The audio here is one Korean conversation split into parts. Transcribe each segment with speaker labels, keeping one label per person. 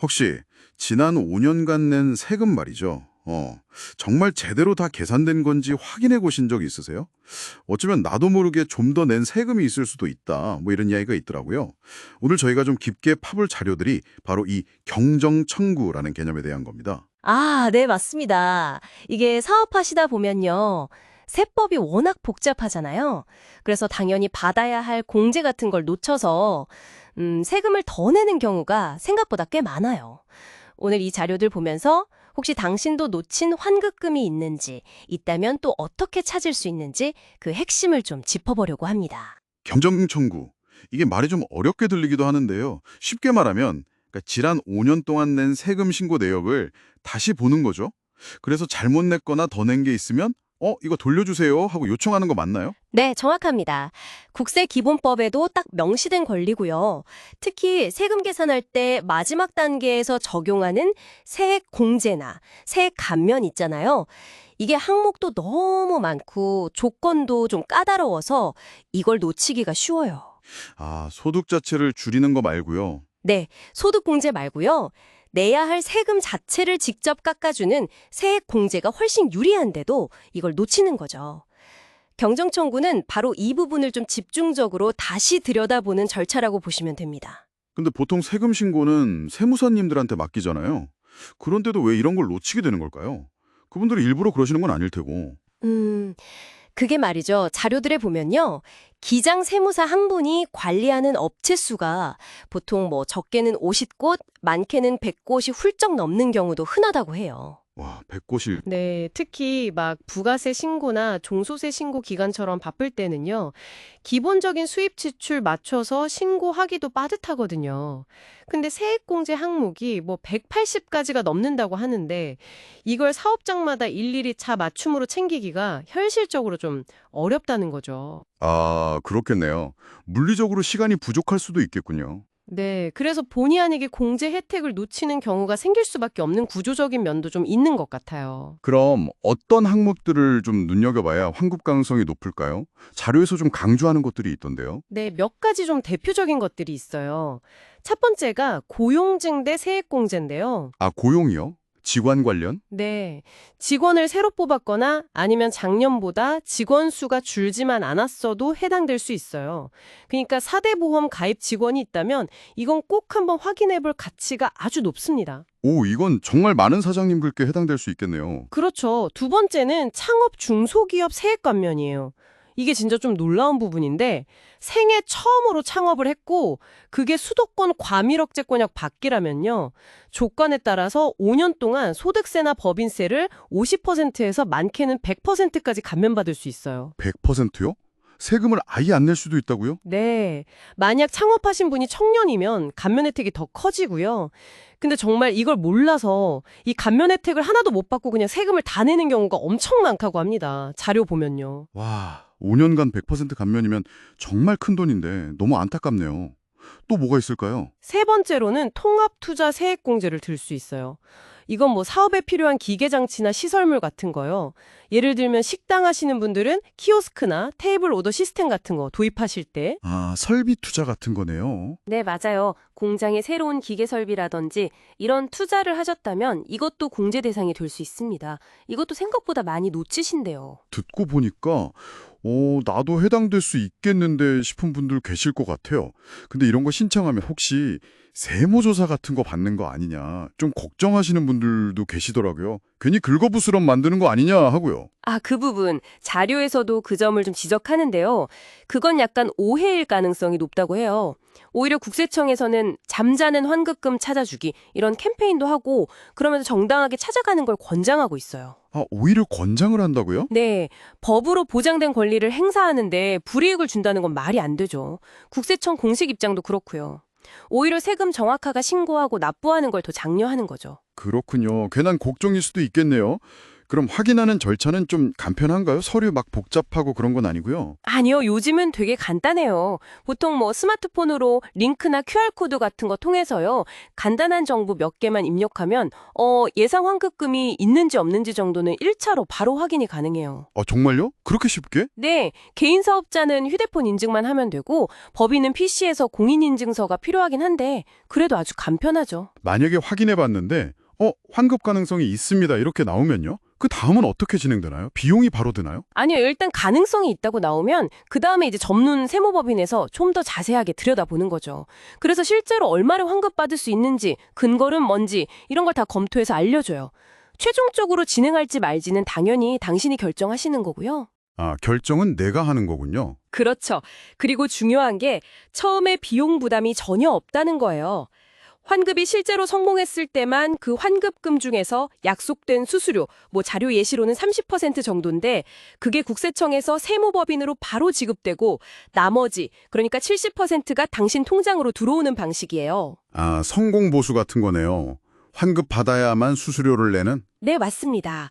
Speaker 1: 혹시 지난 5년간 낸 세금 말이죠. 정말 제대로 다 계산된 건지 확인해 보신 적 있으세요? 어쩌면 나도 모르게 좀 더 낸 세금이 있을 수도 있다. 뭐 이런 이야기가 있더라고요. 오늘 저희가 좀 깊게 파볼 자료들이 바로 이 경정 청구라는 개념에 대한 겁니다.
Speaker 2: 아, 네, 맞습니다. 이게 사업하시다 보면요. 세법이 워낙 복잡하잖아요. 그래서 당연히 받아야 할 공제 같은 걸 놓쳐서 세금을 더 내는 경우가 생각보다 꽤 많아요. 오늘 이 자료들 보면서 혹시 당신도 놓친 환급금이 있는지, 있다면 또 어떻게 찾을 수 있는지 그 핵심을 좀 짚어보려고 합니다.
Speaker 1: 경정 청구. 이게 말이 좀 어렵게 들리기도 하는데요. 쉽게 말하면 그러니까 지난 5년 동안 낸 세금 신고 내역을 다시 보는 거죠. 그래서 잘못 냈거나 더 낸 게 있으면 이거 돌려주세요 하고 요청하는 거 맞나요?
Speaker 2: 네, 정확합니다. 국세기본법에도 딱 명시된 권리고요. 특히 세금 계산할 때 마지막 단계에서 적용하는 세액 공제나 세액 감면 있잖아요. 이게 항목도 너무 많고 조건도 좀 까다로워서 이걸 놓치기가 쉬워요.
Speaker 1: 아, 소득 자체를 줄이는 거 말고요.
Speaker 2: 네, 소득 공제 말고요. 내야 할 세금 자체를 직접 깎아주는 세액 공제가 훨씬 유리한데도 이걸 놓치는 거죠. 경정 청구는 바로 이 부분을 좀 집중적으로 다시 들여다보는 절차라고 보시면 됩니다.
Speaker 1: 근데 보통 세금 신고는 세무사님들한테 맡기잖아요. 그런데도 왜 이런 걸 놓치게 되는 걸까요? 그분들이 일부러 그러시는 건 아닐 테고.
Speaker 2: 음, 그게 말이죠. 자료들에 보면요. 기장 세무사 한 분이 관리하는 업체 수가 보통 뭐 적게는 50곳, 많게는 100곳이 훌쩍 넘는 경우도 흔하다고 해요.
Speaker 1: 와, 백고실.
Speaker 3: 네, 특히 막 부가세 신고나 종소세 신고 기간처럼 바쁠 때는요, 기본적인 수입 지출 맞춰서 신고하기도 빠듯하거든요. 근데 세액공제 항목이 뭐 180가지가 넘는다고 하는데, 이걸 사업장마다 일일이 차 맞춤으로 챙기기가 현실적으로 좀 어렵다는 거죠.
Speaker 1: 아, 그렇겠네요. 물리적으로 시간이 부족할 수도 있겠군요.
Speaker 3: 네, 그래서 본의 아니게 공제 혜택을 놓치는 경우가 생길 수밖에 없는 구조적인 면도 좀 있는 것 같아요.
Speaker 1: 그럼 어떤 항목들을 좀 눈여겨봐야 환급 가능성이 높을까요? 자료에서 좀 강조하는 것들이 있던데요.
Speaker 3: 네, 몇 가지 좀 대표적인 것들이 있어요. 첫 번째가 고용증 대 세액공제인데요.
Speaker 1: 아, 고용이요? 직원 관련?
Speaker 3: 네, 직원을 새로 뽑았거나 아니면 작년보다 직원 수가 줄지만 않았어도 해당될 수 있어요. 그러니까 4대 보험 가입 직원이 있다면 이건 꼭 한번 확인해 볼 가치가 아주 높습니다.
Speaker 1: 오, 이건 정말 많은 사장님들께 해당될 수 있겠네요.
Speaker 3: 그렇죠. 두 번째는 창업 중소기업 세액 감면이에요. 이게 진짜 좀 놀라운 부분인데 생애 처음으로 창업을 했고 그게 수도권 과밀억제권약 받기라면요. 조건에 따라서 5년 동안 소득세나 법인세를 50%에서 많게는 100%까지 감면받을 수 있어요.
Speaker 1: 100%요? 세금을 아예 안 낼 수도 있다고요?
Speaker 3: 네. 만약 창업하신 분이 청년이면 감면 혜택이 더 커지고요. 근데 정말 이걸 몰라서 이 감면 혜택을 하나도 못 받고 그냥 세금을 다 내는 경우가 엄청 많다고 합니다. 자료 보면요.
Speaker 1: 와, 5년간 100% 감면이면 정말 큰 돈인데 너무 안타깝네요. 또 뭐가 있을까요?
Speaker 3: 세 번째로는 통합투자 세액공제를 들 수 있어요. 이건 뭐 사업에 필요한 기계장치나 시설물 같은 거요. 예를 들면 식당 하시는 분들은 키오스크나 테이블 오더 시스템 같은 거 도입하실 때
Speaker 1: 아, 설비 투자 같은 거네요.
Speaker 2: 네, 맞아요. 공장에 새로운 기계 설비라든지 이런 투자를 하셨다면 이것도 공제 대상이 될 수 있습니다. 이것도 생각보다 많이 놓치신대요.
Speaker 1: 듣고 보니까 나도 해당될 수 있겠는데 싶은 분들 계실 것 같아요. 근데 이런 거 신청하면 혹시 세무조사 같은 거 받는 거 아니냐 좀 걱정하시는 분들도 계시더라고요. 괜히 긁어부스럼 만드는 거 아니냐 하고요.
Speaker 2: 아, 그 부분 자료에서도 그 점을 좀 지적하는데요. 그건 약간 오해일 가능성이 높다고 해요. 오히려 국세청에서는 잠자는 환급금 찾아주기 이런 캠페인도 하고 그러면서 정당하게 찾아가는 걸 권장하고 있어요.
Speaker 1: 아, 오히려 권장을 한다고요?
Speaker 2: 네, 법으로 보장된 권리를 행사하는데 불이익을 준다는 건 말이 안 되죠. 국세청 공식 입장도 그렇고요. 오히려 세금 정확하가 신고하고 납부하는 걸 더 장려하는 거죠.
Speaker 1: 그렇군요. 괜한 걱정일 수도 있겠네요. 그럼 확인하는 절차는 좀 간편한가요? 서류 막 복잡하고 그런 건 아니고요.
Speaker 2: 아니요, 요즘은 되게 간단해요. 보통 뭐 스마트폰으로 링크나 QR코드 같은 거 통해서요. 간단한 정보 몇 개만 입력하면 예상 환급금이 있는지 없는지 정도는 1차로 바로 확인이 가능해요.
Speaker 1: 정말요? 그렇게 쉽게?
Speaker 2: 네, 개인 사업자는 휴대폰 인증만 하면 되고 법인은 PC에서 공인인증서가 필요하긴 한데 그래도 아주 간편하죠.
Speaker 1: 만약에 확인해 봤는데 환급 가능성이 있습니다. 이렇게 나오면요. 그 다음은 어떻게 진행되나요? 비용이 바로 드나요?
Speaker 2: 아니요, 일단 가능성이 있다고 나오면 그 다음에 이제 전문 세무법인에서 좀 더 자세하게 들여다보는 거죠. 그래서 실제로 얼마를 환급받을 수 있는지, 근거는 뭔지 이런 걸 다 검토해서 알려줘요. 최종적으로 진행할지 말지는 당연히 당신이 결정하시는 거고요.
Speaker 1: 결정은 내가 하는 거군요.
Speaker 2: 그렇죠. 그리고 중요한 게 처음에 비용 부담이 전혀 없다는 거예요. 환급이 실제로 성공했을 때만 그 환급금 중에서 약속된 수수료, 뭐 자료 예시로는 30% 정도인데 그게 국세청에서 세무법인으로 바로 지급되고 나머지, 그러니까 70%가 당신 통장으로 들어오는 방식이에요.
Speaker 1: 성공 보수 같은 거네요. 환급 받아야만 수수료를 내는?
Speaker 2: 네, 맞습니다.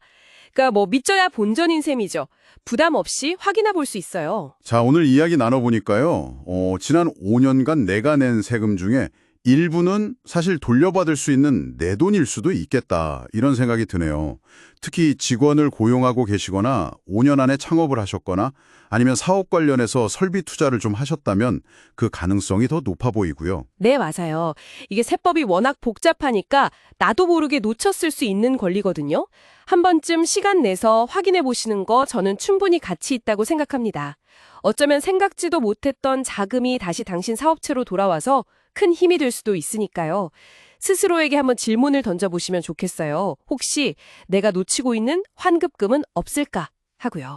Speaker 2: 그러니까 뭐 믿져야 본전인 셈이죠. 부담 없이 확인해 볼 수 있어요.
Speaker 1: 자, 오늘 이야기 나눠보니까요. 지난 5년간 내가 낸 세금 중에 일부는 사실 돌려받을 수 있는 내 돈일 수도 있겠다, 이런 생각이 드네요. 특히 직원을 고용하고 계시거나 5년 안에 창업을 하셨거나 아니면 사업 관련해서 설비 투자를 좀 하셨다면 그 가능성이 더 높아 보이고요.
Speaker 2: 네, 맞아요. 이게 세법이 워낙 복잡하니까 나도 모르게 놓쳤을 수 있는 권리거든요. 한 번쯤 시간 내서 확인해 보시는 거 저는 충분히 가치 있다고 생각합니다. 어쩌면 생각지도 못했던 자금이 다시 당신 사업체로 돌아와서 큰 힘이 될 수도 있으니까요. 스스로에게 한번 질문을 던져보시면 좋겠어요. 혹시 내가 놓치고 있는 환급금은 없을까 하고요.